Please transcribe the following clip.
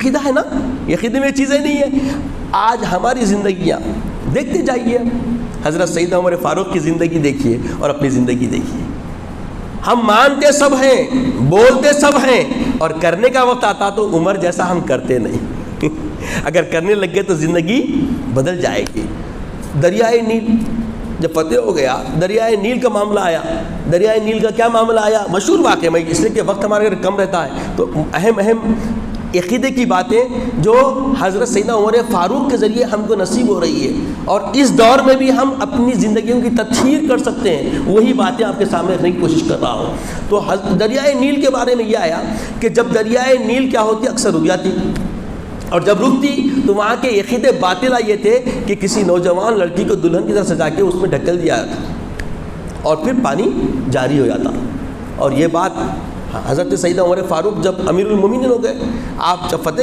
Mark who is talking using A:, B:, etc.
A: عقیدہ ہے نا, یہ عقیدے میں چیزیں نہیں ہیں. آج ہماری زندگیاں دیکھتے جائیے, حضرت سیدنا عمر فاروق کی زندگی دیکھیے اور اپنی زندگی دیکھیے. ہم مانتے سب ہیں, بولتے سب ہیں, اور کرنے کا وقت آتا تو عمر جیسا ہم کرتے نہیں. اگر کرنے لگ گئے تو زندگی بدل جائے گی. دریائے نیل جب فتح ہو گیا, دریائے نیل کا معاملہ آیا. دریائے نیل کا کیا معاملہ آیا؟ مشہور واقعہ, میں اس لیے کہ وقت ہمارے کم رہتا ہے تو اہم عقیدے کی باتیں جو حضرت سیدنا عمر فاروق کے ذریعے ہم کو نصیب ہو رہی ہے, اور اس دور میں بھی ہم اپنی زندگیوں کی تطہیر کر سکتے ہیں, وہی باتیں آپ کے سامنے رکھنے کی کوشش کر رہا ہوں. تو دریائے نیل کے بارے میں یہ آیا کہ جب دریائے نیل کیا ہوتی, اکثر رک جاتی, اور جب رکتی تو وہاں کے عقیدے باطلہ یہ تھے کہ کسی نوجوان لڑکی کو دلہن کی طرح سجا کے اس میں ڈھکل دیا جاتا اور پھر پانی جاری ہو جاتا. اور یہ بات حضرت سیدنا عمر فاروق جب امیر المومنین ہو گئے, آپ جب فتح